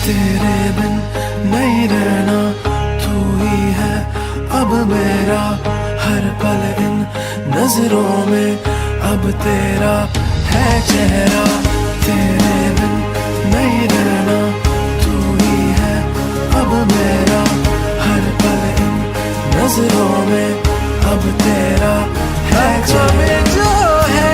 तेरे बिन नहीं रहना, तू ही है अब मेरा हर पल इन नजरों में, अब तेरा है चेहरा। तेरे बिन नहीं रहना, तू ही है अब मेरा हर पल इन नजरों में, अब तेरा है चेहरा। जो है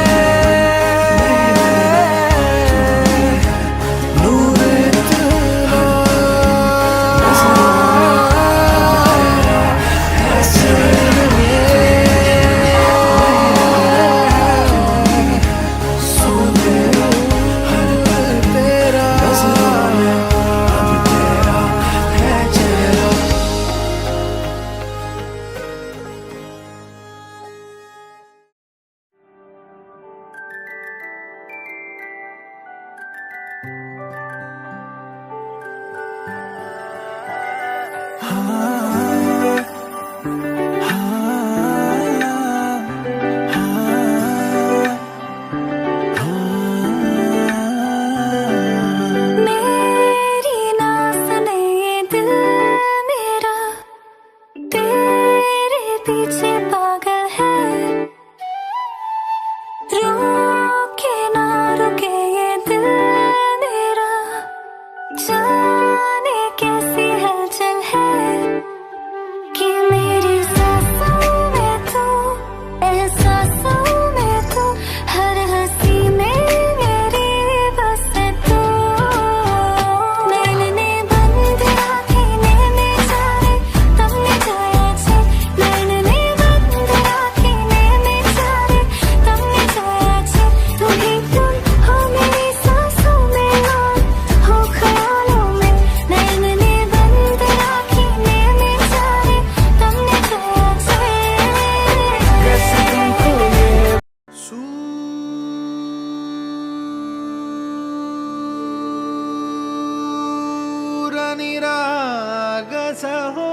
हो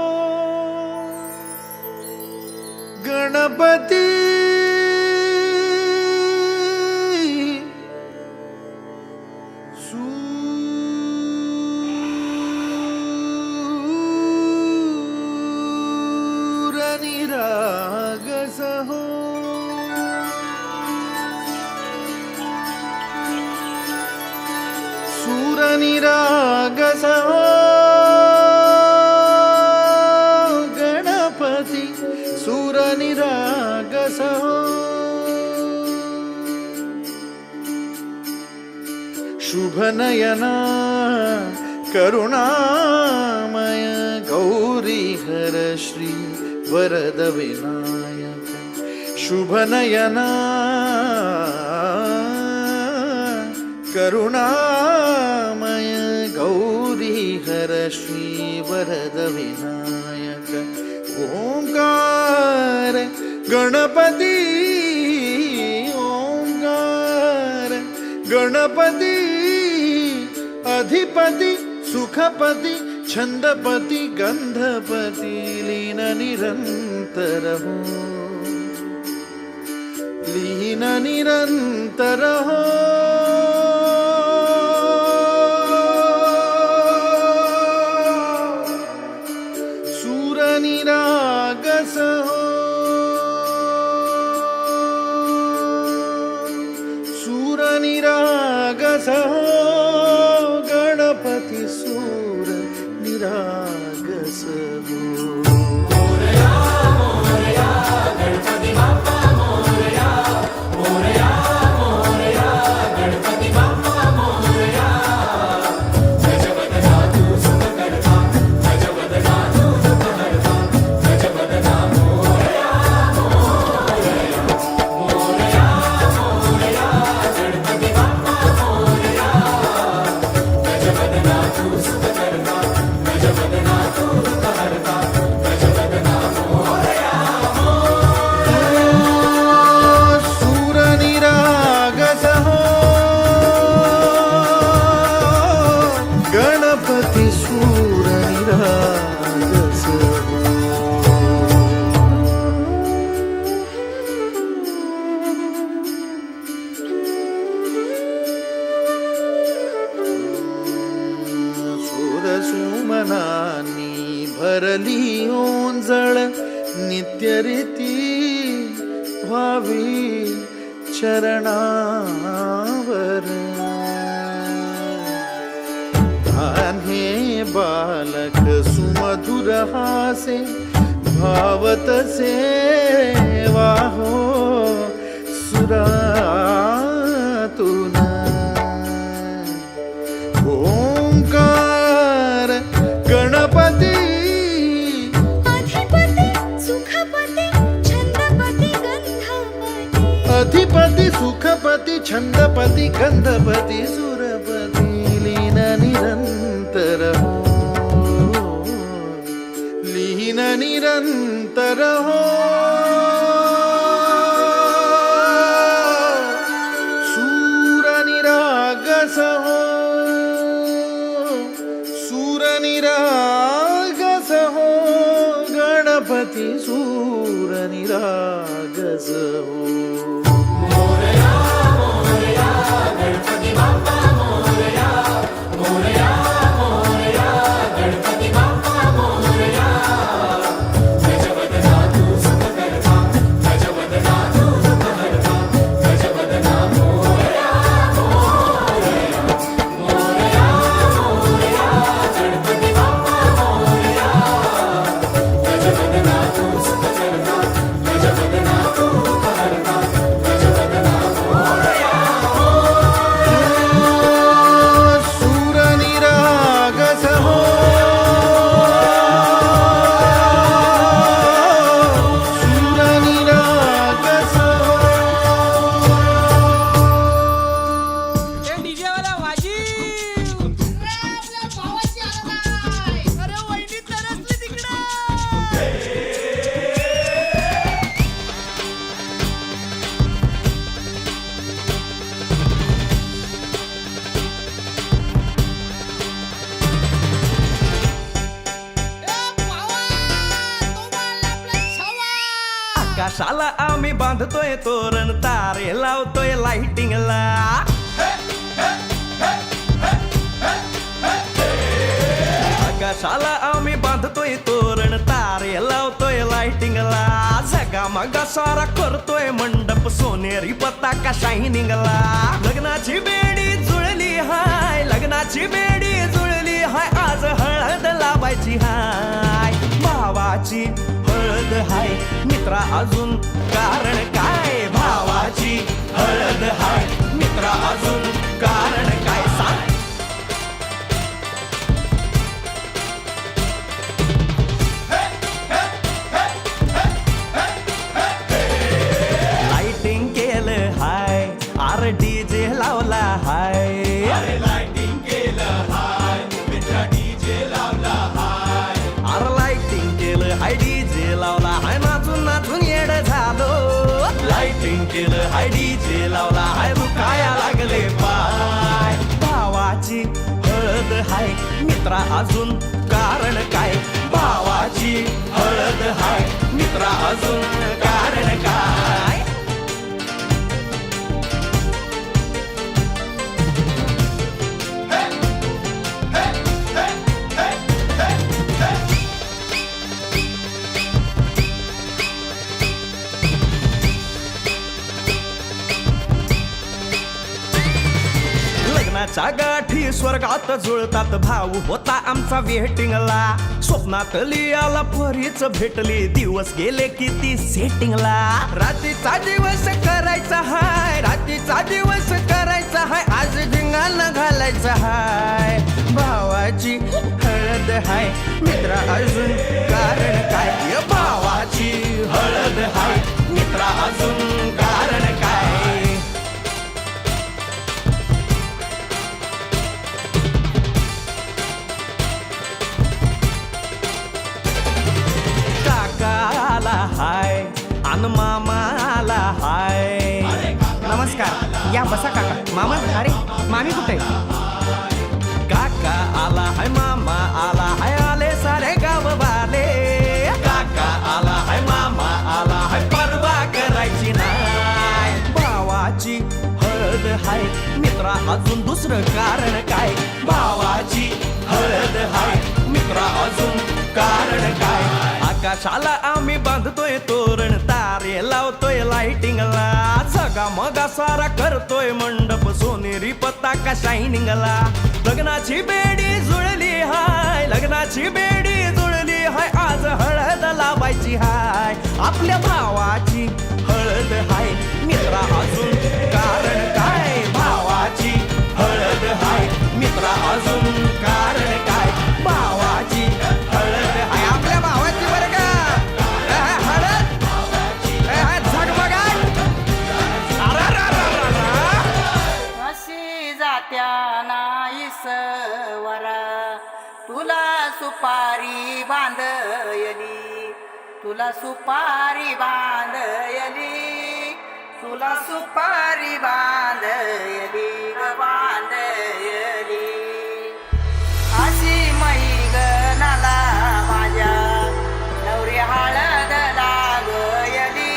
गणपती सूरनिरागस हो सूरनिरागस हो सूरनिरागस हो शुभनयना करुणामय गौरीहर श्री वरद विनायक शुभनयना करुणामय गौरीहर श्री वरद विनायक ओंकार गणपती ओंकार गणपती अधिपति सुखपति छंदपति गंधपति लीन निरंतर हो लीन निरंतर हो सूरनिरागस हो सूरनिरागस हो गणपति सूरनिरागस हो सुमनानी भरली ओंजळ नित्यरीती व्हावी चरणावर हे बालक सुमधुर हासे भावतसे वाहो सुरातून ओंकार गणपती अधिपती सुखपती छंदपती गंधपती अधिपती सुखपती छंदपती गंधपती सुरपती लीन निरंतर हो लीन निरंतर हो सूर निरागस हो सूर निरागस हो गणपती सूर निरागस हो आकाशाला आम्ही बांधतोय तोरण तारे लावतोय लाइटिंगला आकाशाला आम्ही बांधतोय तोरण तारे लावतोय लाइटिंगला जगा मगा सारा करतोय मंडप सोनेरी पताका शायनिंगला लग्नाची बेडी जुळली हाय लग्नाची बेडी जुळली हाय आज हळद लावायची हाय भावाची हळद हाय मित्रा अजून कारण काय भावाची हळद हाय मित्रा अजून कारण काय सांग लाइटिंग केलं हाय आर डीजे लावला हाय लाइटिंग केलं हाय मित्रा डीजे लावला हाय आर लाइटिंग केलं हाय डीजे लावला हाय नाचून नाचून येड झालो लाइटिंग केलं हाय डीजे लावला हाय दुखाया लागले पाय भावाची हळद हाय मित्रा अजून कारण काय भावाची हळद हाय मित्रा अजून कारण काय लग्नाच्या गाठी स्वर्गात जुळतात भाऊ होता आमचा वेटिंगला स्वप्नात लियाला परीच भेटली दिवस गेले किती सेटिंगला रात्रीचा दिवस करायचा हाय रात्रीचा दिवस करायचा हाय आज धिंगाणा घालायचा हाय भावाची हळद हाय मित्रा अजून कारण काय भावाची हळद हाय मित्रा अजून कारण काय हाय अन मामाला हाय नमस्कार या बसा काका मामा अरे मामी कुठे काका आला हाय मामा आला हाय आले सारे गाव वाले काका आला हाय मामा आला हाय परवा करायची नाय भावाची हळद हाय मित्रा अजून दुसरं कारण काय भावाची हळद हाय आकाशाला आम्ही बांधतोय तोरण, तारे लावतोय लाइटिंगला, सगा मगा सारा करतोय मंडप, सोनेरी पताका शायनिंगला. लग्नाची बेडी जुळली हाय, लग्नाची बेडी जुळली हाय, आज हळद लावायची हाय, आपल्या भावाची हळद हाय. मित्रा अजून कारण काय, भावाची हळद हाय. मित्रा अजून कारण काय, भावाची हळद हाय. आपल्या भावाची बरं का हळद झगमगाट. अशी जात्या नाही सवरा, तुला सुपारी बांधयली, तुला सुपारी बांधयली, तुला सुपारी बांधयली ग बांधयली. अशी मैगनाला माझ्या नवरी हळद लागयली,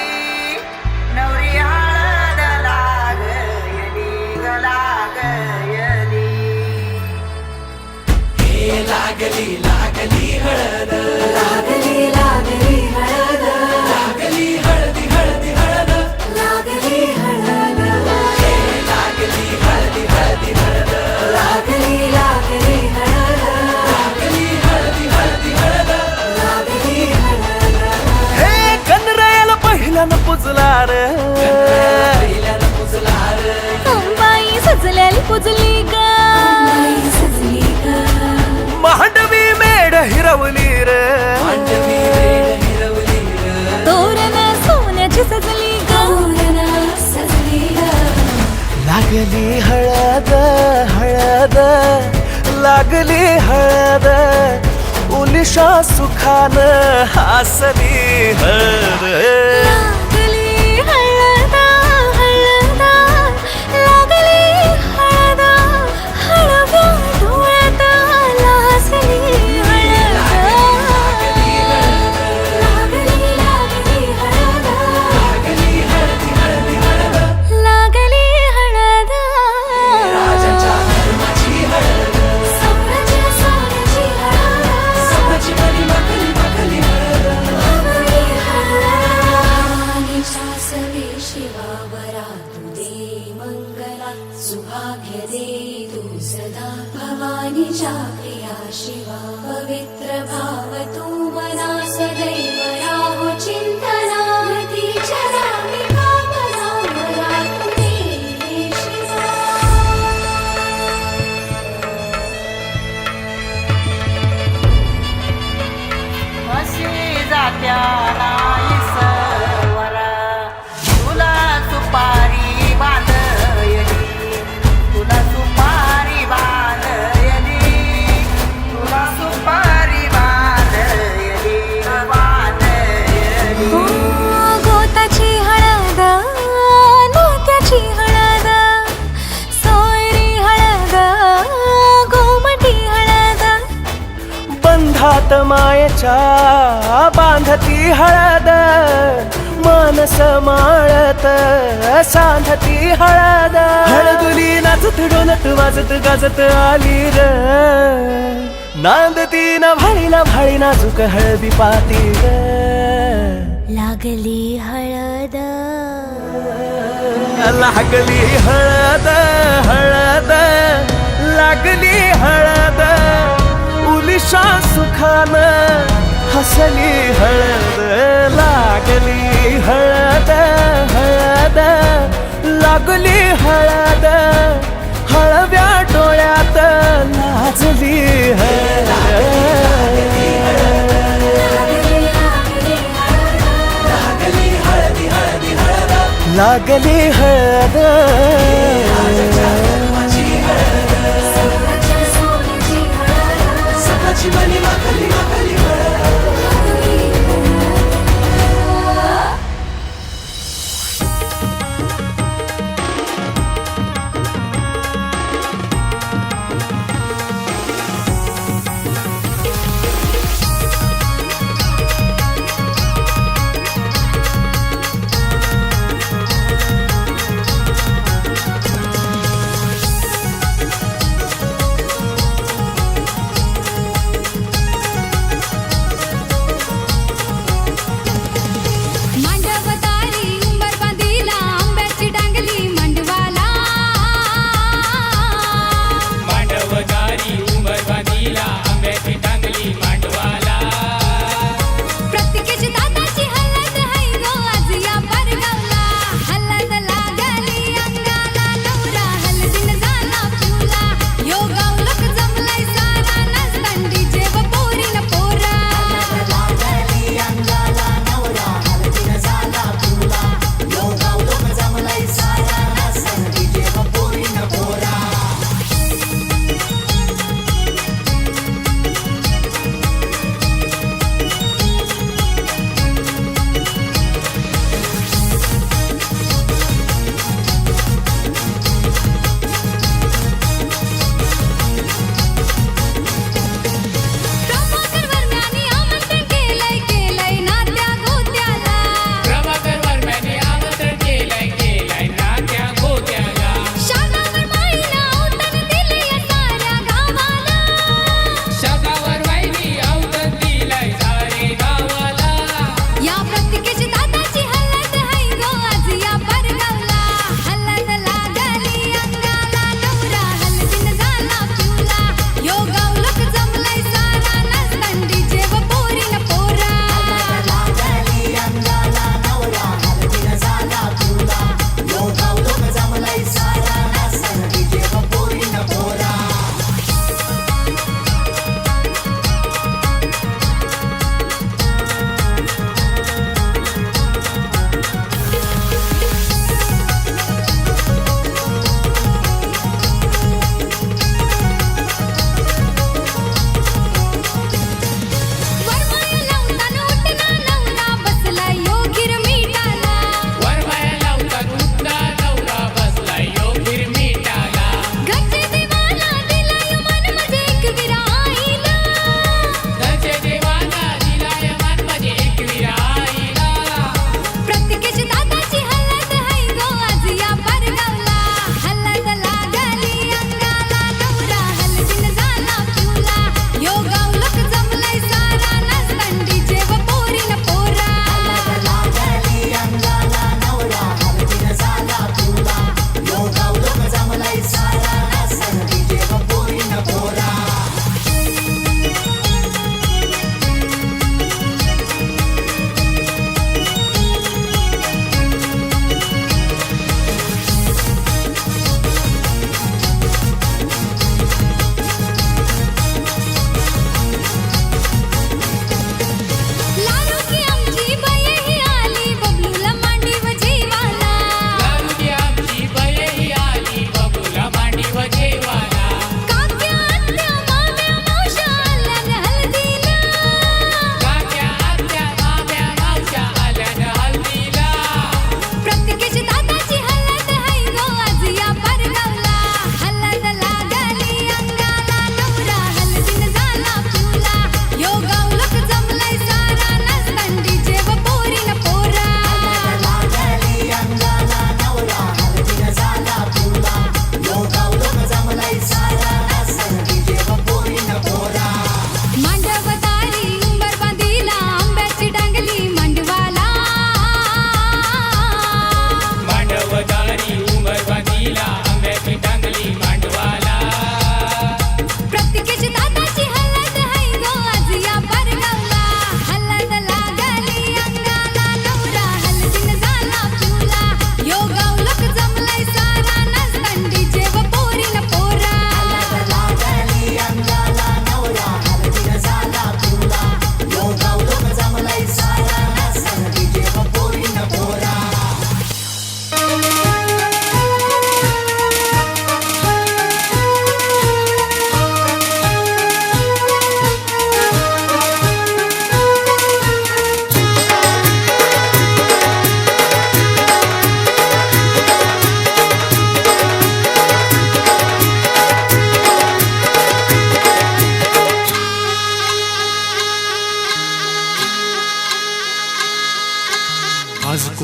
नवरी हळद लागयली ग लागयली. लागली लागली हळद, लागली लागली हळद, लागली हळदी हळदी हळद, लागली हळद, लागली हळदी हळदी हळद, लागली लागली हळद, लागली हळदी हळदी हळद. लागली हळद. हे कनरायाला पहिल्यानं पुजला रे, पहिल्यानं पुजला रे, अंबाई सजलेली पुजली ग, अंबाई सजली ग, मांडवी मेढ हिरवली रे, मांडवी वेळ हिरवली रे, तोरण सोन्याची सजली ग, तोरण सजली ग. लागली हळद हळद, लागली हळद, उलिशा सुखान हसली हळद. लागली हळद हळद, लागली हळद, हळव्या डोळ्यात लाजली हळद. लागली लागली हळद, लागली हळदी हळदी हळद, लागली हळद. राजाच्या धर्माची हळद, सोन्याची सोन्याची हळद, सोन्याची मणी मखली मखली हळद. लागली हळद. सवे शिवावरा तू दे मंगला, सुभाग्य दे तू सदा. भवानीच्या प्रिया शिवा, पवित्र भाव तू मना, सदैव राहो चिंतना. यतीच्या नामी कामना मला तू दे शिवा. अशी जात्या नाही सवरा, तुला सुपारी बांधयली, तुला सुपारी बांधयली, तुला सुपारी बांधयली ग बांधयली. गोताची हळद, नात्याची हळद, सोयरी हळद, गोमटी हळद, बंधात मायेच्या बांधती हळद, मानस माळत सांधती हळद. हळदुली नाचत डोलत वाजत गाजत आली र, नांदती ना भाळीला भाळी नाजूक हळदी पाती र. लागली हळद, लागली हळद हळद, लागली हळद, उलिशा सुखान हसली हळद. लागली हळद हळद, लागली हळद, हळव्या डोळ्यात लाजली हळद. लागली हळद. सकाळची मणी मखली मखली हळद.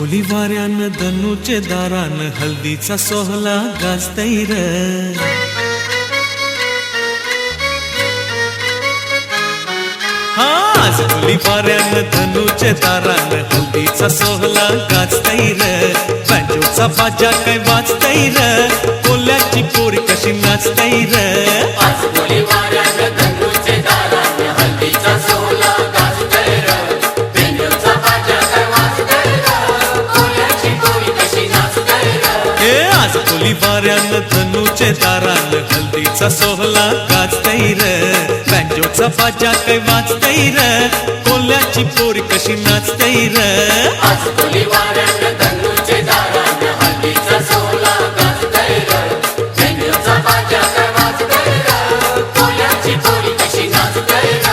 खोली वाऱ्यान धनुचे दारान हल्दीचा सोहला गाजतैर आज खोली वाऱ्यान धनुचे दारान हल्दीचा सोहला गाजतैर बँजोचा बाजा काय वाजतैर कोल्याची पोरी कशी नाचतैर आज खोली वाऱ्यान धनुचे दारान हल्दीचा सोहला गाजतैर बेंजोचा बाजा काय वाजतैर कोल्याची पोरी कशी नाचतैर आज खोली वाऱ्यान धनुचे दारान हल्दीचा सोहला गाजतैर बँजोचा बाजा काय वाजतैर कोल्याची पोरी कशी नाचतैर आज खोली वाऱ्यान धनुचे दारान हल्दीचा सोहला गाजतैर बेंजोचा बाजा काय वाजतैर कोल्याची पोरी कशी नाचतैर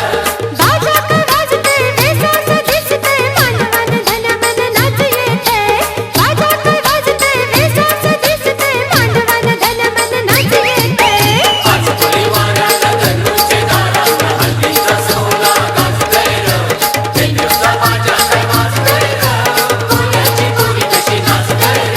बाजा काय वाजते वेसाचं दिसते मानवान धनवन नाच येते बाजा काय वाजते वेसाचं दिसते मानवान धनवन नाच येते आज खोली वाऱ्यान धनुचे दारान हल्दीचा सोहला गाजतैर बेंजोचा बाजा काय वाजतैर कोल्याची पोरी कशी नाचतैर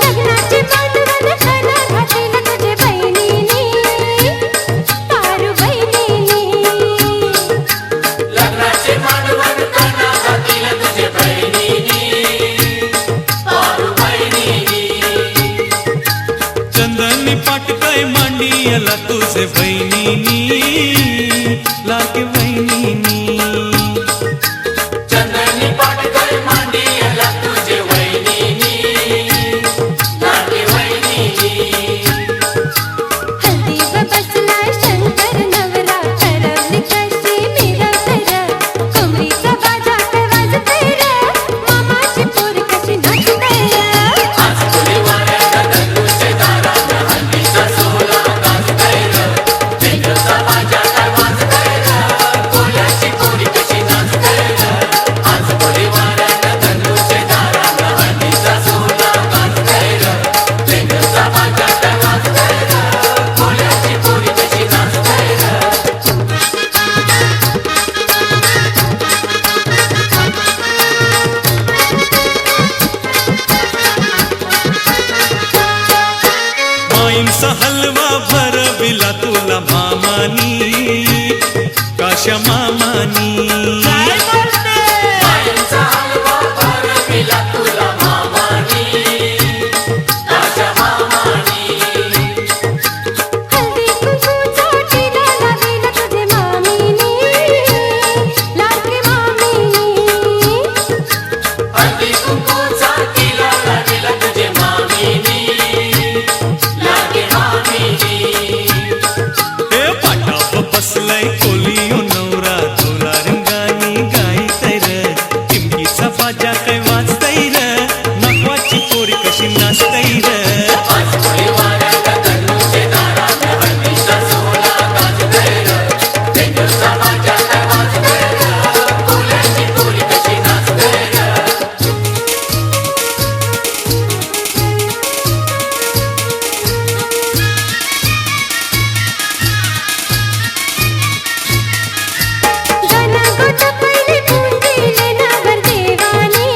लग्नाची मांडवण खाना घातली तुझे बहिणीनी तारू बहिणीनी लग्नाचे मांडवण करणा घातील तुझे बहिणीनी पारू बहिणीनी चंदनी पाट काय मांडियला तुझे बहिणीनी लागे बहिणीनी चंदनी पाट कर मांडियला तुझे वहिनीनी लागे वहिनीनी हल्दीवर बसलाय शंकर नवरा ठरवली कशी मिरवतर कमरीचा बाजा काय वाजतैर मामाची पोर कशी नाचतैर आज खोली वाऱ्यान धनुचे दारान हल्दीचा सोहला गाजतैर बेंजोचा बाजा काय वाजतैर कोल्याची पोरी कशी नाचतैर आज खोली वाऱ्यान धनुचे दारान हल्दीचा सोहला गाजतैर बेंजोचा बाजा काय वाजतैर कोल्याची पोरी कशी नाचतैर माईंचा हलवा भरविला तुला मामानी काशा मामानी माईंचा हलवा भरविला तुला मामानी काशा मामानी हल्दी कुंकूचा टिला लावीला तुझे मामीनी लाडके मामीनी हल्दी कुंकूचा तिला लागला तुझे मामीनी लागे मामीनी हे पाटाप बसलाय कोलियो नवरा तुला रंगानी गाईतैर टिमकीचा बाजा काय वाजतैर नखवाची पोरी कशी नाचतैर आज खोली वाऱ्यान धनुचे दारान हल्दीचा सोहला गाजतैर बेंजोचा बाजा काय वाजतैर कोल्याची पोरी कशी नाचतैर गाना गोट पहिले पुंजीले नवर देवानी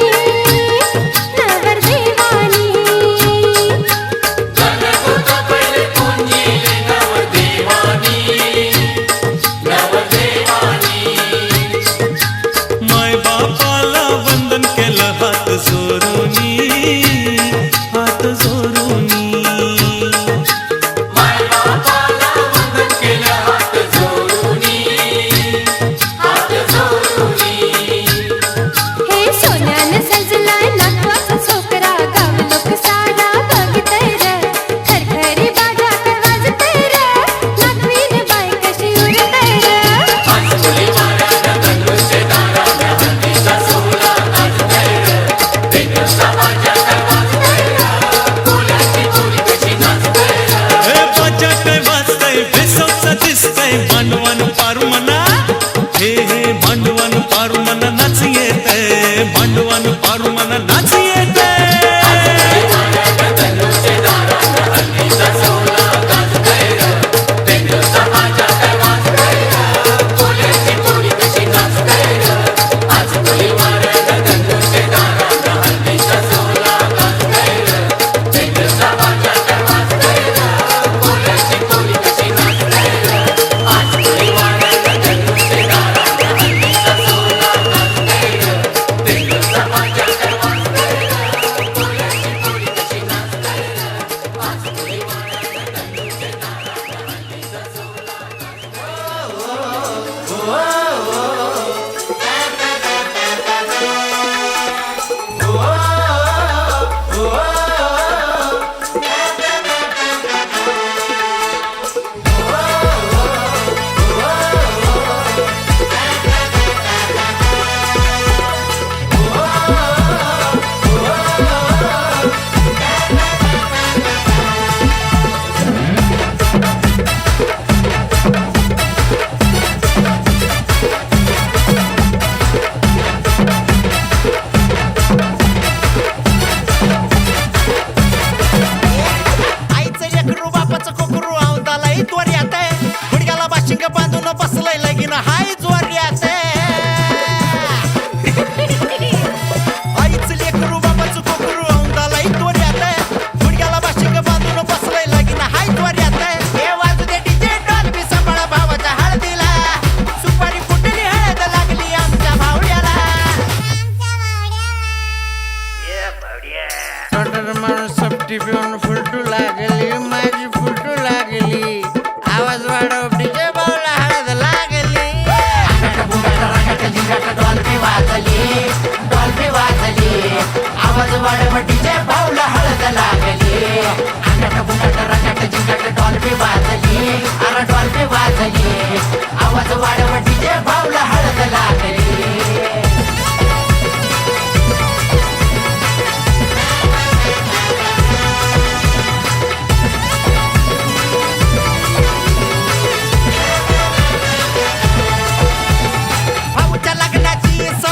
गणगोत पहिले पुंजीले नवदेवानी नवदेवानी माय बापाला वंदन केलं हात जोरूनी हात जोरूनी माय बापाला वंदन केलं हात जोडूनी हात जोडूनी हे सोन्यानं सजलाय नातवाचा छोकरा गाव लोक सारा बघतैर खरखरी बाजा काय वाजतैर नातवीन बाई कशी उरतैर आज खोली वाऱ्यान धनुचे दारान हल्दीचा सोहला गाजतैर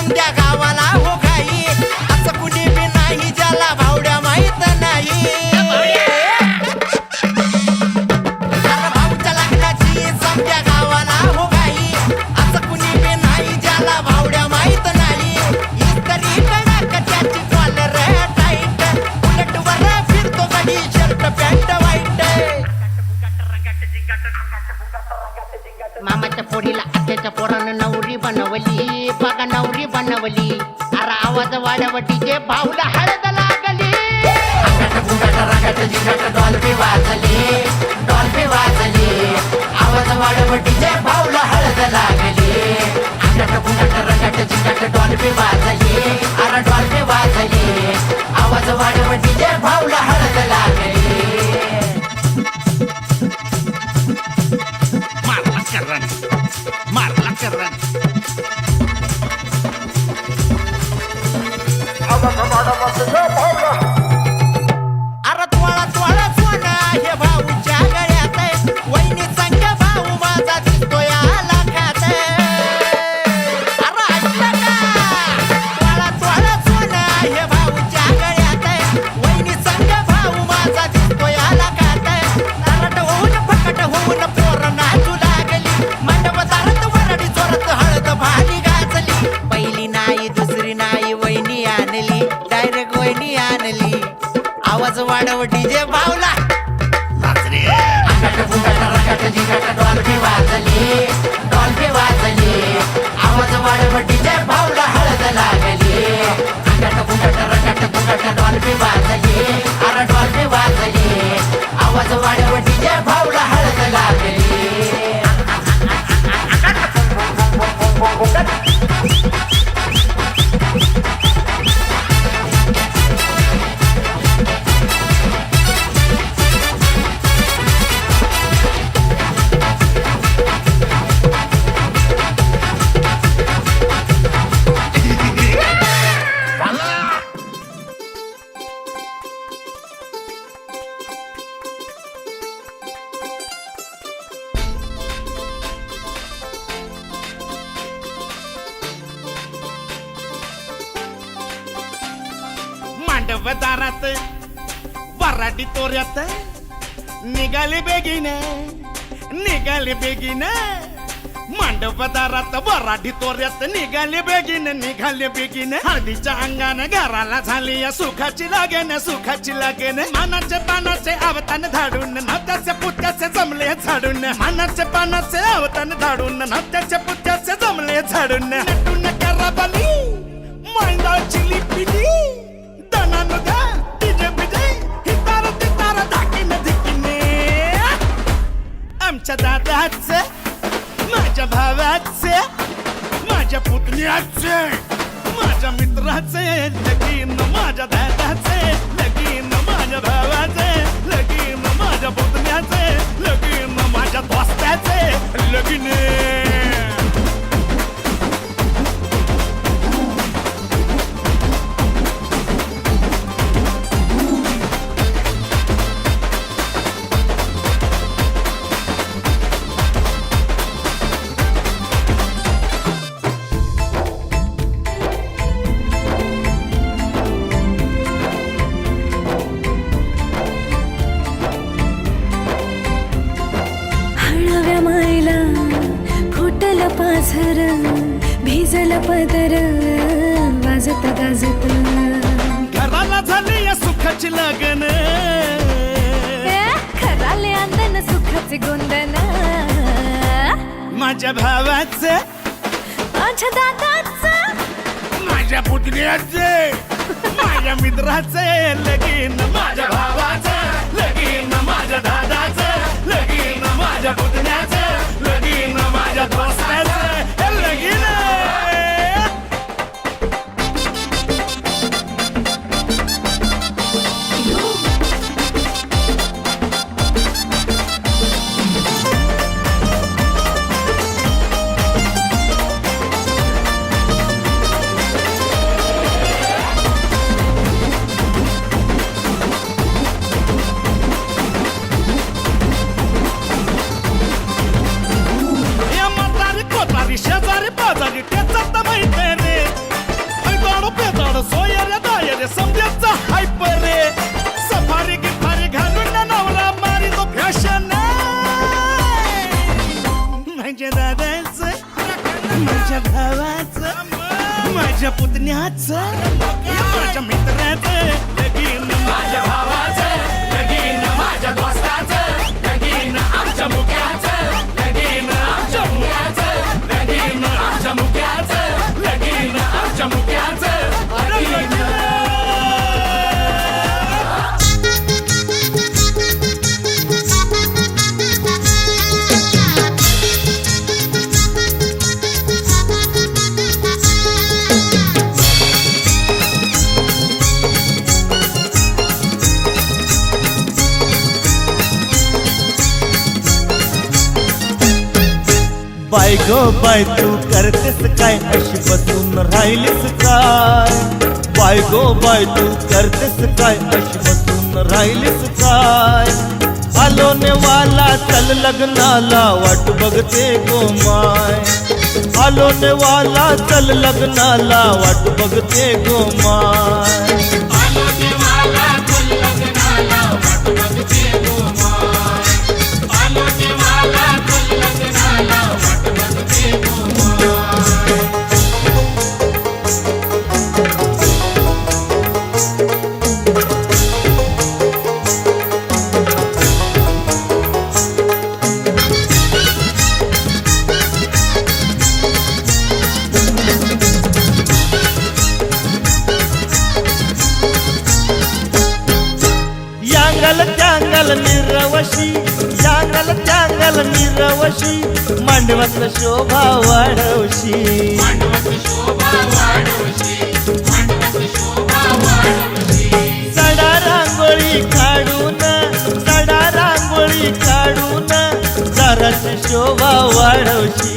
समध्या गावाला हो घाई असं कुणी बी नाही ज्याला भावड्या माहित नाही अरे भाऊच्या लग्नाची समध्या गावाला हो घाई असं कुणी बी नाही ज्याला भावड्या माहित नाही इस्त्री कडक त्याची कॉलर टाईट बुलेटवर फिरतो गडी शर्ट पॅन्ट वाईट मामाच्या पोरीला आत्याच्या पोरानं नवरी बनवली बघा नवरी बनवली अरे आवाज वाढव डीजे भाऊला हळद लागली डॉल्बी वाजली आवाज वाढव डीजे भाऊला हळद लागली रंगाट जिंगाट डॉल्बी वाजली अरे डॉल्बी वाजली आवाज वाढव डीजे भाऊला हळद लागली मारला करण अरे तोळा तोळा सोना हे भाऊच्या गळ्यात वहिनी संग भाऊ माझा दिसतोय लाखात अरे ऐकलं का तोळा तोळा सोना हे भाऊच्या गळ्यात वहिनी संग भाऊ माझा दिसतोय लाखात तरट होऊन फकट होऊन पोर नाचू लागली मंडप दारात वरडी जोरात हळद भाली गाजली पहिली नाही दुसरी नाही वहिनी आणली डायरेक्ट वहिनी आणली आवाज वाढव डीजे भावला डॉल्बी वाजली आवाज वाढव डीजे भावला हळद लागली रंगाट डॉल्बी वाजली अरे डॉल्बी वाजली आवाज वाढव डीजे भावला हळद लागली मांडव दारात वराडी तोऱ्यात निघाले बेगीन मांडव दारात वराडी तोऱ्यात निघाले बेगीन हळदीच्या अंगाने घराला झाली या सुखाची लागेन मानाचे पानाचे आवतान धाडून नत्याचे पुत्याचे जमले झाडून मानाचे पानाचे आवतान धाडून नत्याचे पुत्याचे जमले झाडून नटून कराबाली मांडाची लिपिली आमच्या दादाचे माझ्या भावाचे माझ्या पुतण्याचे माझ्या मित्राचे लगीन माझ्या दादाचे लगीन माझ्या भावाचे लगीन माझ्या पुतण्याचे लगीन माझ्या दोस्ताचे लगीन पाझर भिजल पदर वाजत गाजत घराला झाली या सुखाची लगन खराले अंदन सुखाचे गोंदन माझ्या भावाचे माझ्या दादाचं माझ्या पुतण्याचे माझ्या मित्राचे लगीन माझ्या भावाचं लगीन माझ्या दादाचं लगीन माझ्या पुतण्याचं लगीन माझ्या दोस्ताचं लगीन माझ्या पुतण्याचं माझ्या मित्राचं लगीन माझ्या भावाचं लगीन माझ्या दोस्ताचं लगीन आमच्या मुक्याचं लगीन आमच्या मुक्याचं लगीन आमच्या मुक्याचं लगीन आमच्या मुक्याचं लगीन बाय गो बाय तू करतेस काय अशी बसून राहिलीस काय बाय गो बाय तू करतेस काय अशी बसून राहिलीस काय आलो नेवाला चल लग्नाला वाट बघते गो माय आलो नेवाला चल लग्नाला वाट बघते गो माय त्यांगल निरवशी यांगल त्यांगल निरवशी मांडवातलं शोभा वाढवशी सडा रांगोळी काढून जराची शोभा वाढवशी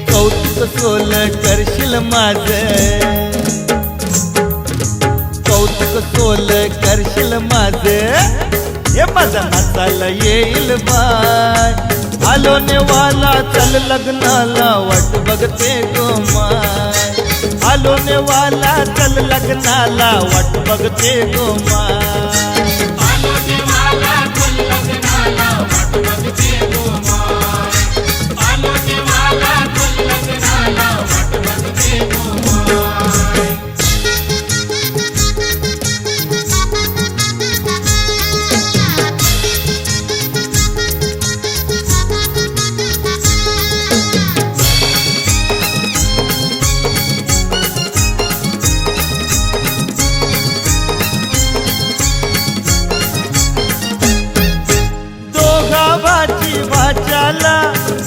कौतुक सोल करशील माझं कौतुक सोल करशील माझं हे माझा नाचायला येईल बाय आलो नेवाला चल लग्नाला वाट बघते गो माय आलो नेवाला चल लग्नाला वाट बघते गो माय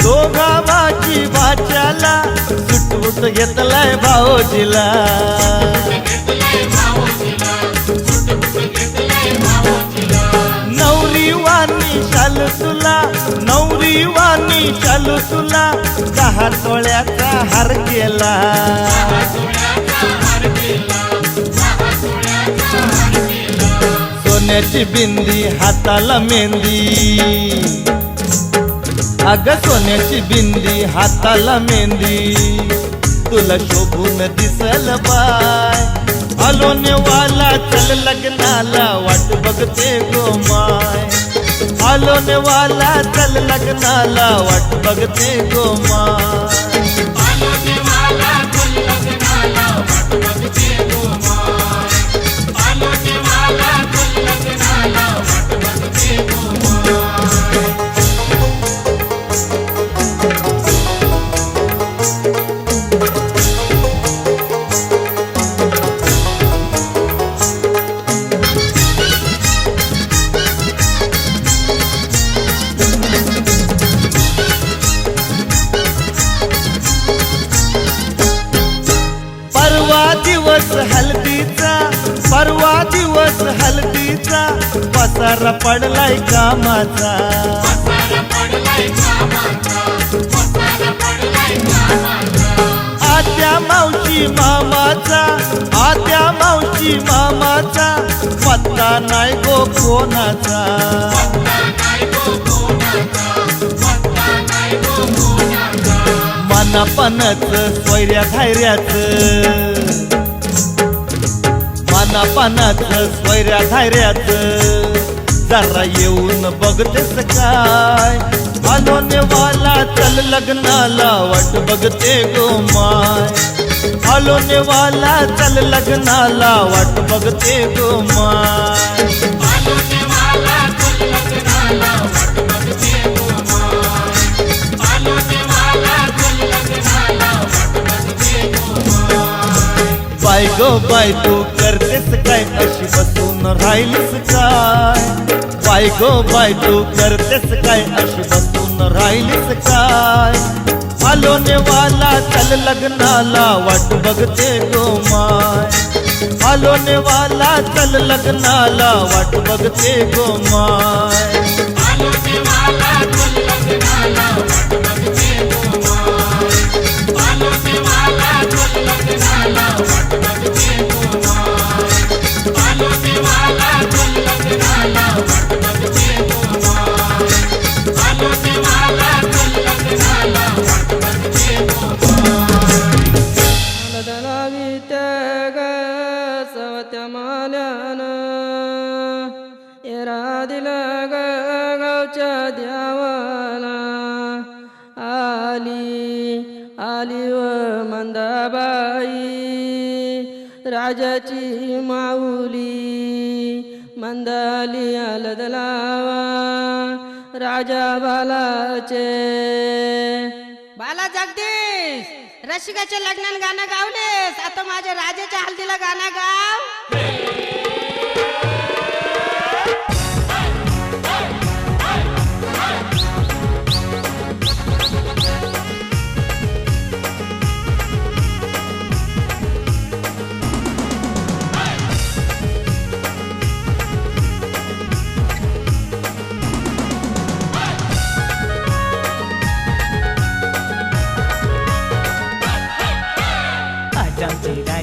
दोघा भाची भाच्याला सुटवूट घेतलाय भाऊजीला नवरी वाणी शालू तुला 10 तोळ्याचा हार केला सोन्याची बिंदी हाताला मेहंदी अग सोन्याची बिंदी हाताला मेहंदी तुला शोभून दिसल बाय आलो नेवाला चल लग्नाला वाट बघते गो माय आलो नेवाला चल लग्नाला वाट बघते गो माय परवा दिवस हल्दीचा पसारा पडलाय कामाचा आत्या मावशी मामाचा पत्ता नाही गो कोणाचा मनापणच स्वैर्या धैर्याचं मनापणाचं स्वैर्या धैर्याचं जरा येऊन बघतेस काय आलो नेवाला चल लग्नाला वाट बघते गो माय आलो नेवाला चल लग्नाला वाट बघते go my bye go bye तू करतेस काय अशी बसून राहिलीस काय बाय गो बाय तू करतेस काय अशी बसून राहिलीस काय आलो नेवाला चल लग्नाला वाट बघते गो माय आलो नेवाला चल लग्नाला वाट बघते गो माय सवत्या माल्यानं एरा दिला गावच्या द्यावाला आली व मंदाबाई राजाची माऊली मंदाली आलद लावा राजा बालाचे बाला जगदीश रसिकाच्या लग्नाला गाणं गावलेस आता माझ्या राजाच्या हल्दीला गाणं गाव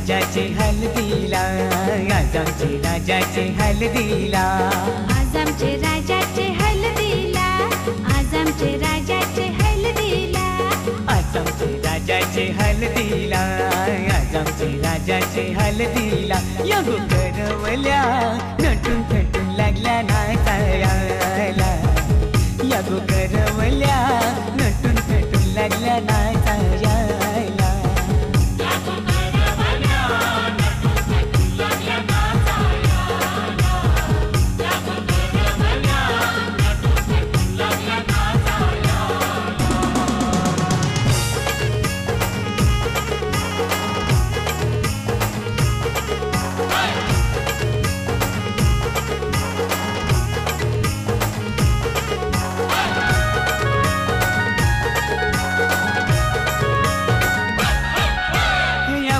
राजाचे हल्दीला आजमचे राजाचे हल्दीला आजमचे राजाचे हल्दीला आजमचे राजाचे हल्दीला आजमचे राजाचे हल्दीला आजमचे राजाचे हल्दीला यगो करवल्या नटून थटून लागल्या नाचायला यगो करवल्या नटून थटून लागल्या नाचायला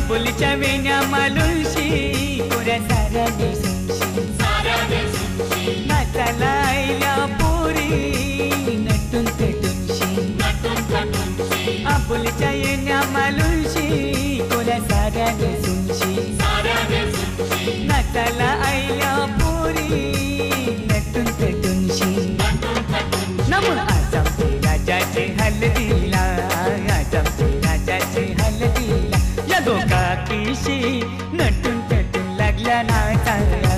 बोलीच्या वेण्या मालुशी पुऱ्या साऱ्या नेसूनशी नाचाला आईला पोरी नटून पेटूनशी आबोलीच्या येण्या मालुशी पुऱ्या साऱ्या नेसूनशी नाचाला आईला पोरी नटून पेटूनशी नमो आजमचे राजाचे हल्दीला आजमचे राजाचे हल्दीला यगो काकीशी नटून पेटून लागल्या नाचायला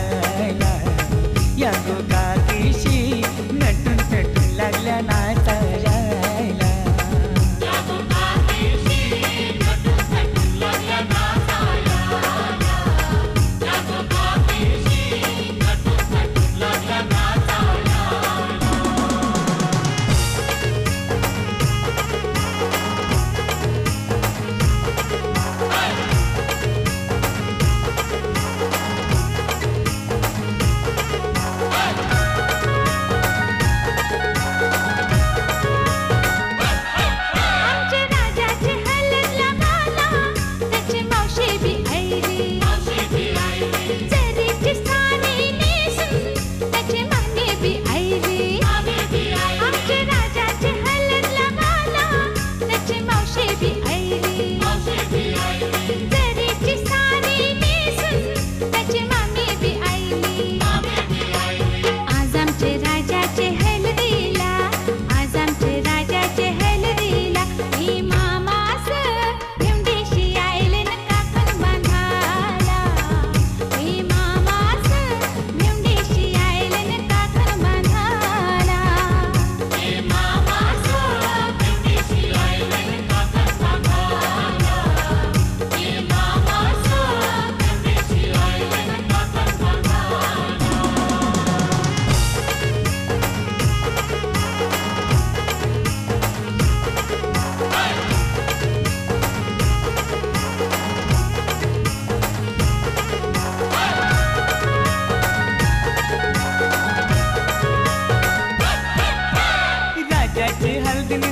यगो काकीशी नटून पेटून लागल्या नाचायला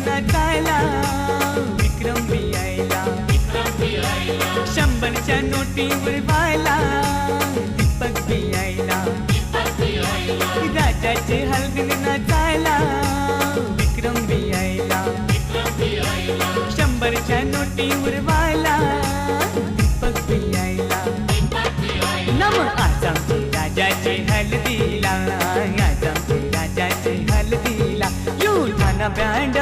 नाचायला विक्रम बी यायला 100च्या नोटी उडवायला दीपक बी यायला राजाचे हलगीत नाचायला विक्रम बी यायला 100च्या नोटी उडवायला दीपक बी यायला नम आज आमचे राजाचे हलदीला आज आमचे राजाचे हलदीला युठाना बँड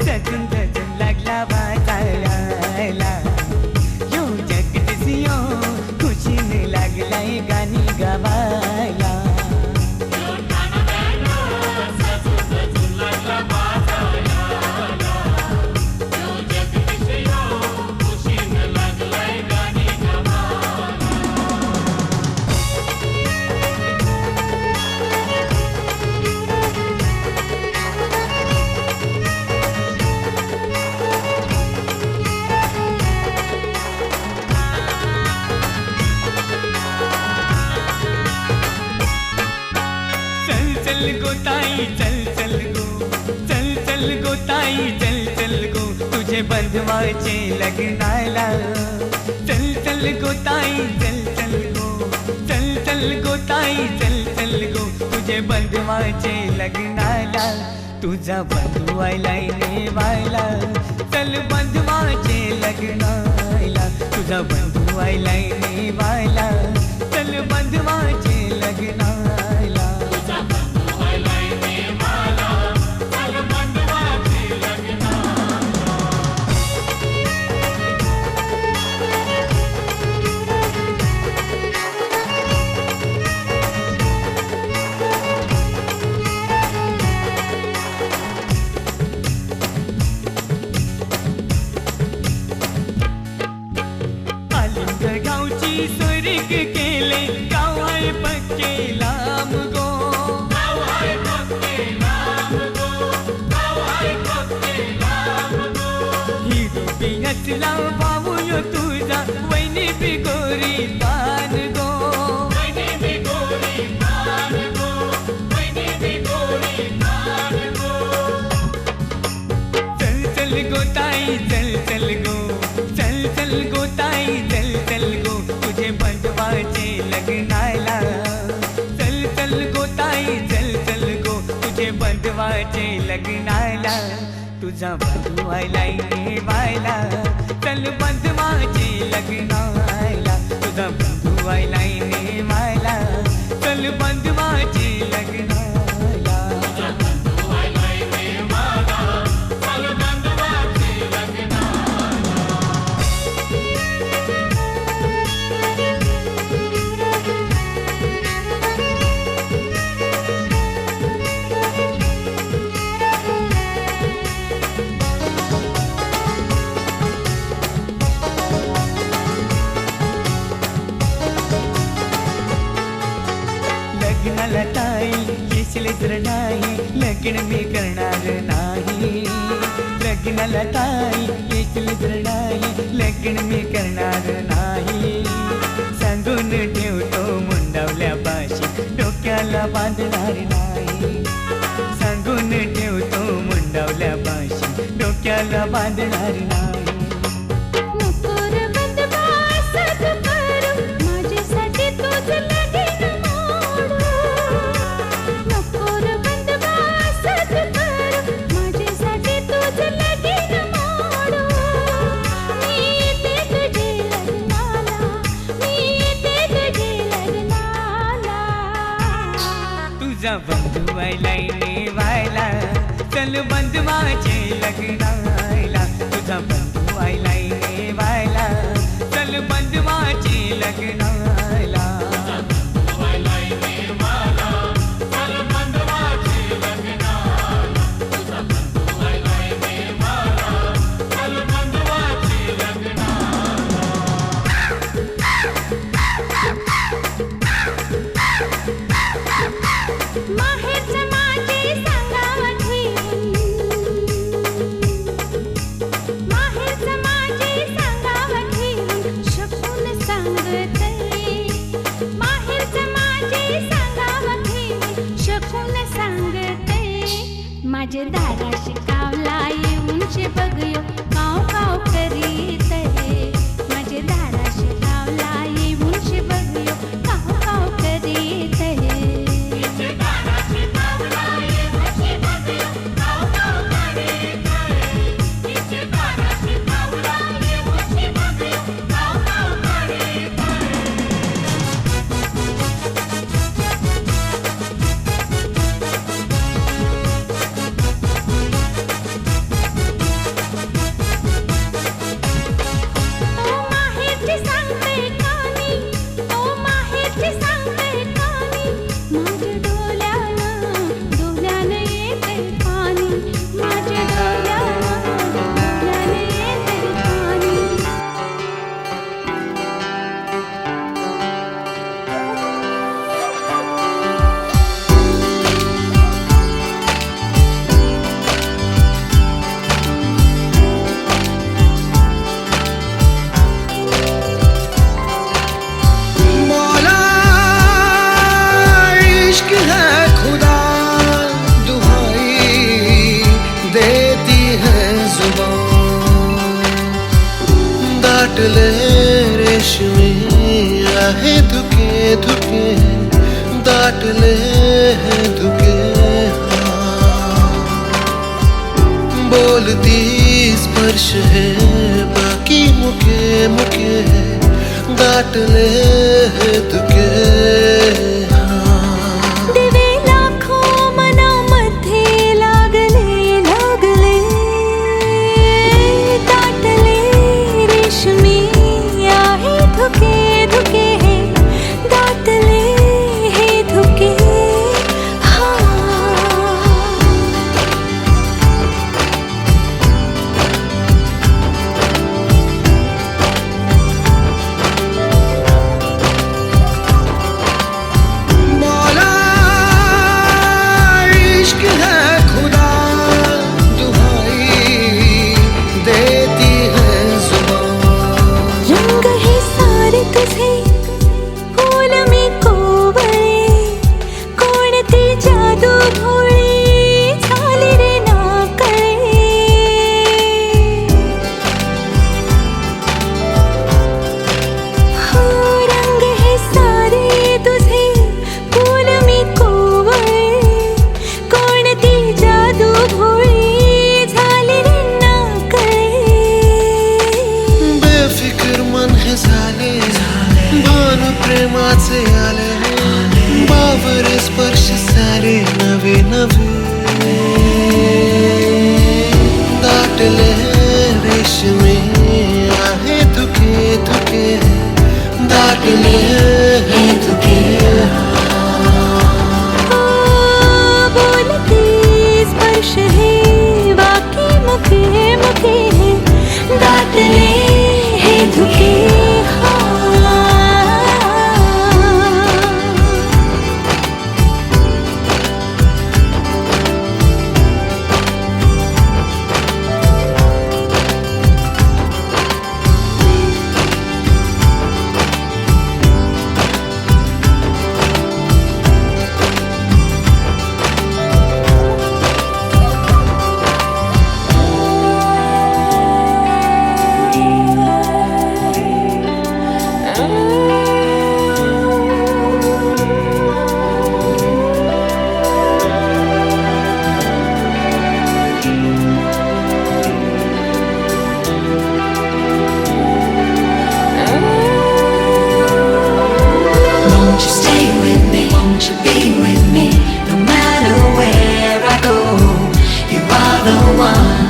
सजून सजून लागला वाजायला यो जगदीश यो खुशीने लागलाय गाणी गावायला चल गो ताई चल चल गो चल चल गो ताई चल चल गो तुझे बंधवाचे लग्नाला चल चल गो ताई चल चल गो चल चल गो ताई चल चल गो तुझे बंधवाचे लग्नाला तुझा बंधू आयलाय नेवायला चल बंधवाचे लग्नाला तुझा बंधू आयलाय नेवायला चल बंधवाचे लग्नाला गावची सोरीक केले गाव आहे पक्के लांब गो हिरो बी हसला भाऊ यो तुझा वैनी बी गोरी पान गो चल चल गो ताई चल चल गो चल चल गो ताई चल चल गो तुझे बंधवाचे लग्नाला चल चल गो ताई चल चल गो तुझे बंधवाचे लग्नाला तुझा बंधू आयलाय नेवायला चल बंधवाचे लग्नाला तुझा बंधू आयलाय नेवायला चल बंधवाचे लग्नाला लग्नाला ताई येशील तर नाही लग्न मी करणार नाही लग्नाला ताई येशील तर नाही लग्न मी करणार नाही सांगून ठेवतो मुंडावल्या पाशी डोक्याला बांधणार नाही सांगून ठेवतो मुंडावल्या पाशी डोक्याला बांधणार नाही नको रे बंधवा असंच करू माझ्यासाठी तुझं लगीन मोडू नको रे बंधवा असंच करू माझ्यासाठी तुझं लगीन मोडू मी येते तुझे लग्नाला मी येते तुझे लग्नाला तुझा बंधू आयलाय नेवायला चल बंधवाचे लग्नाला तुझा बंधू आयलाय नेवायला चल बंधवाचे लग्नाला माहेरचं माझे दाटले रेशमी आहे धुके धुके दाटले हैं धुके बोलती स्पर्श है बाकी मुके मुके दाटले हैं धुके दिवे लाखो मनामध्ये लागले लागले दाटले रेशमी आहे धुके धुके दाटले हे धुके मौला इश्क है खुदा दुहाई देती है जुबान रंग है सारे तुझे फूल में कोवळे कोणती जादू भोळी झाली रे नाकळे हो रंग है सारे तुझे फूल में कोवळे कोणती जादू भोळी झाली रे नाकळे बेफिकर मन हे झाले भान प्रेमाचे आले बावरे स्पर्श सारे नवे नवे दाटले रेशमी आहे धुके धुके दाटले हे धुके बोलती स्पर्श है बाकी मुके मुके दाटले हे धुके Won't you stay with me? Won't you be with me? No matter where I go, you are the one.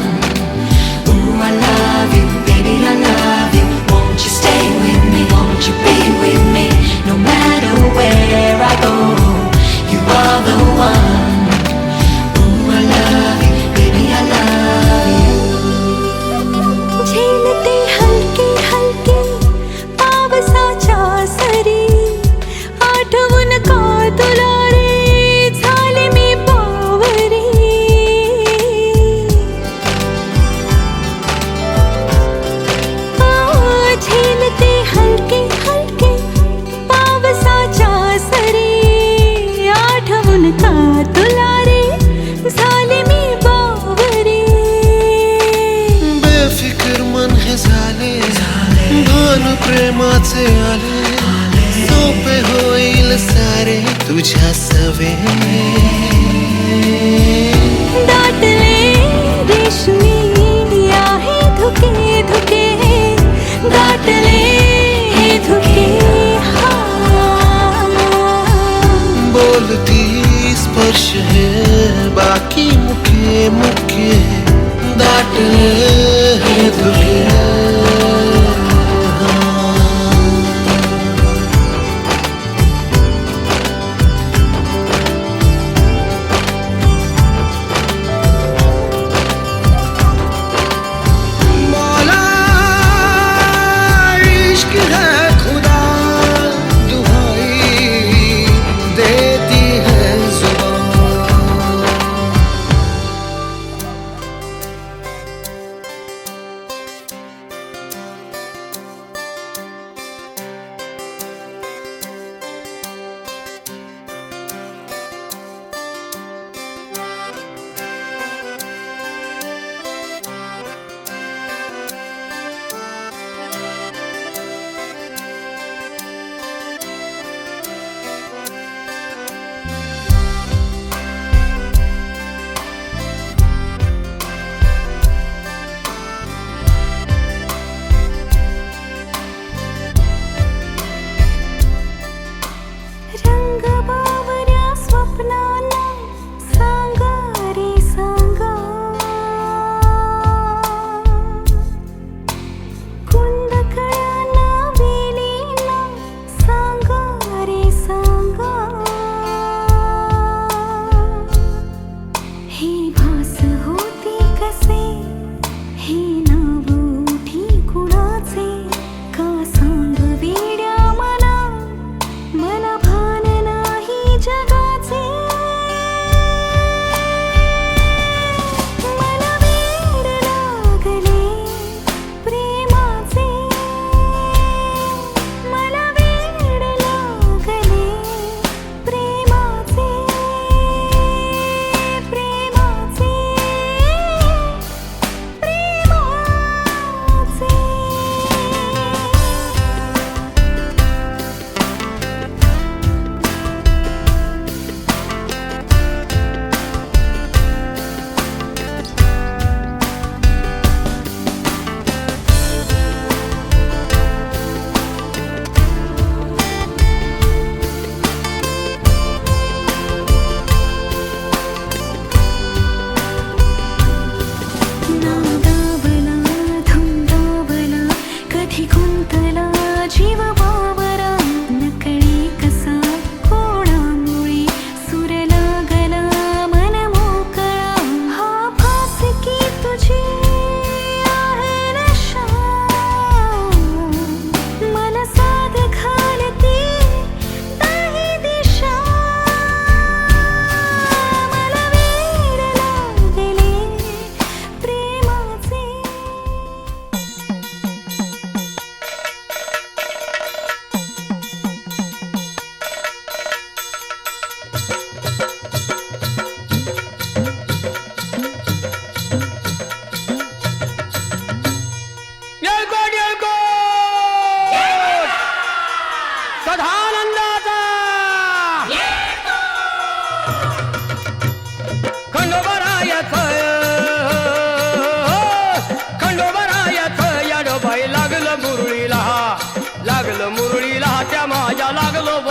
Ooh, I love you, baby, I love you. Won't you stay with me? Won't you be with me? No matter where I go, you are the one. Ooh, I love you, baby, I love you. झेलते हलके हलके पावसाच्या सरी आठवून का तुला रे झाले मी बावरी झेलते हलके हलके पावसाच्या सरी आठवून का तुला रे झाले मी बावरी बेफिकर मन हे झाले भान प्रेमाचे आले सोपे होईल सारे तुझ्या सवे दाटले रेशमी आहे धुके धुके दाटले हे धुके बोलती स्पर्श है बाकी मुके मुके दाटले हे धुके मौला इश्क है खुदा दुहाई देती है जुबान।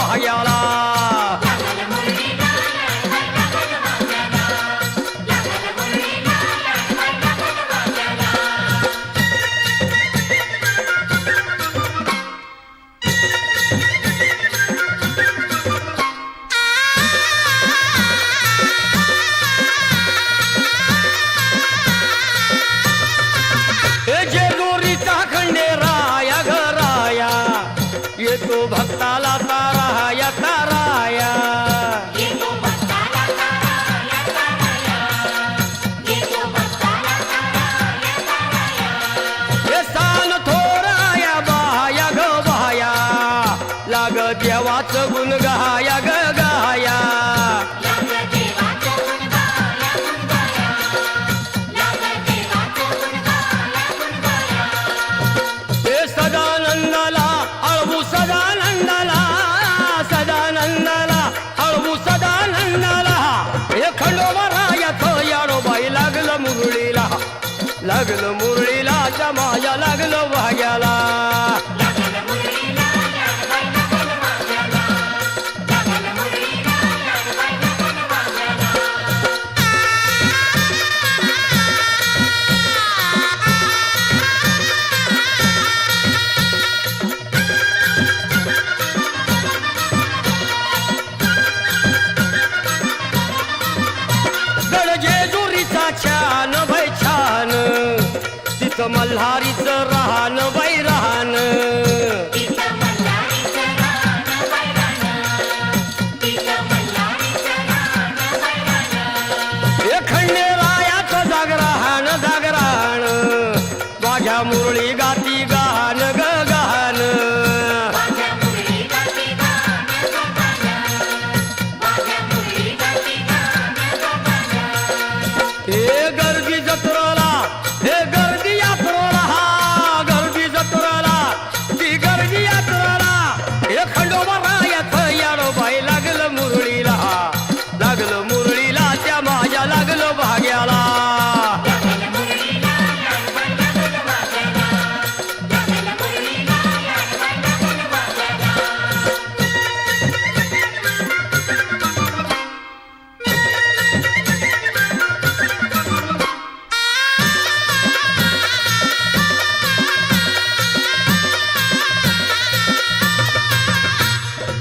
भाग्याला जेजुरीचा खंडेराया घराया येतो भक्ताला ताराया ताराया हे सान थोराया बाया ग बाया लाग देवाचं गुण गाया ग गाया हे सदानंदाला अळवू सदानंदाला सदानंदाला अळवू सदानंदाला हे खंडोबारायाचं याडोबाई लागलं मुरळीला जमाया लागलं वाग्याला जेजुरीचा छान भय छान तिथं मल्हारीचं राहन बाई राहन हे खंडेरायाचं जागराहण माझ्या मुरळी गाती गान ग गान हे गर्दी जत्रेला हे गर्दी यात्रेला गर्दी जत्रेला ती गर्दी यात्रेला हे खंडोबारायाचं याडोबाई लागलं मुरळीला त्या माझ्या लागलं भाग्याला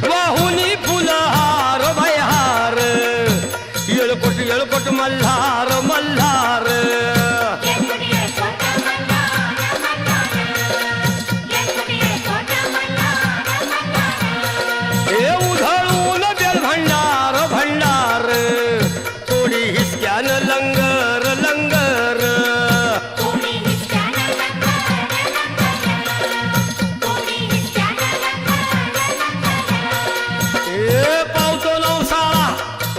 वाहुनी फुलहार भयहार येळकोट मल्हार मल्हार हे उधळून बेल भंडार थोडी हिसक्यानं लंगर लंगर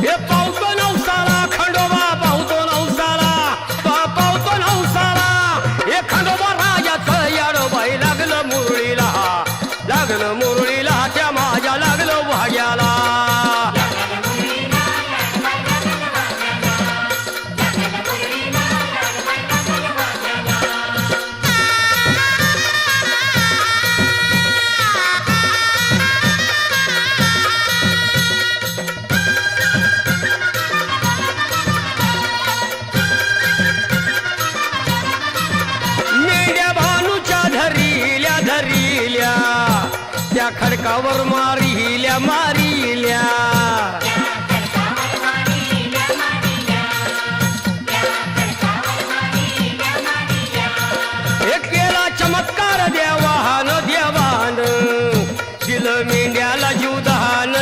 हे पावतो नवसाला खंडोबा पावतो नवसाला पावतो नवसाला हे खंडोबा राजाचं याडोबाई लागलं मुरळीला त्या माझ्या लागलं भाग्याला मेंढ्या भानूच्या धरिल्या त्या खडकावर मारिल्या हे केला चमत्कार देवान दिलं मेंढ्याला जीवदान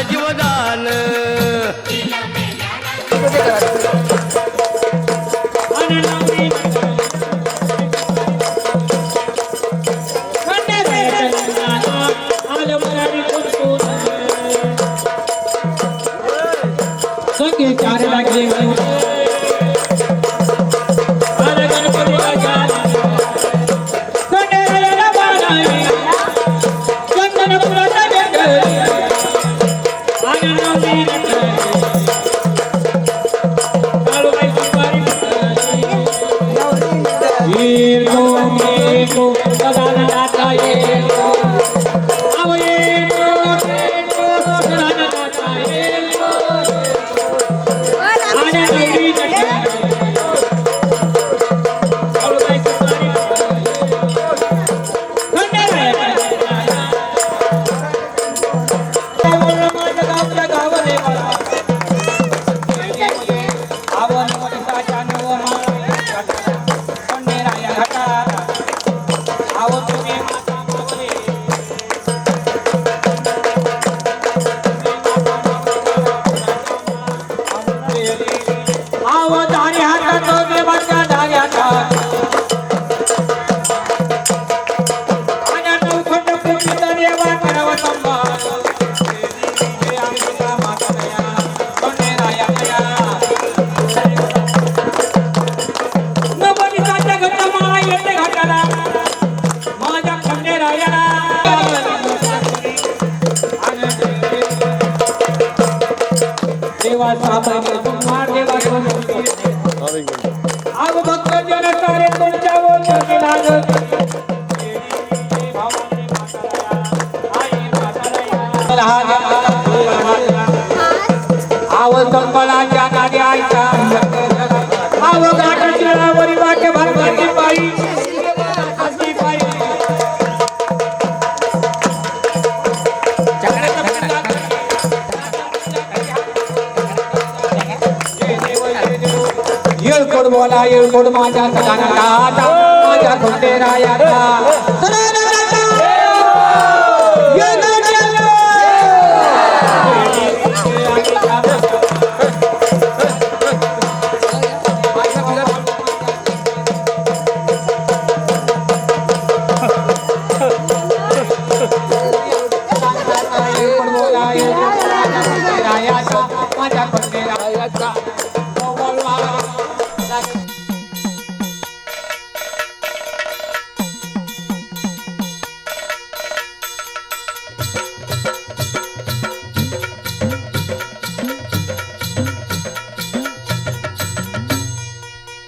बोला येळकोट माझ्या सदानंदाचा माझ्या खंडेरायाचा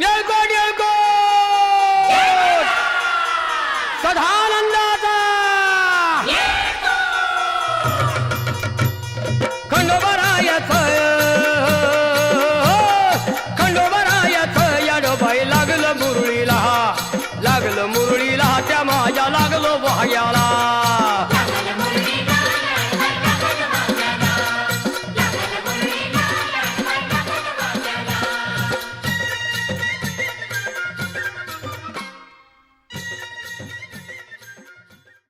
येळकोट येळकोट सदानंदाचा खंडोबरायाचं याडोबाई लागलं मुरळीला त्या माझ्या लागलो वाह्याला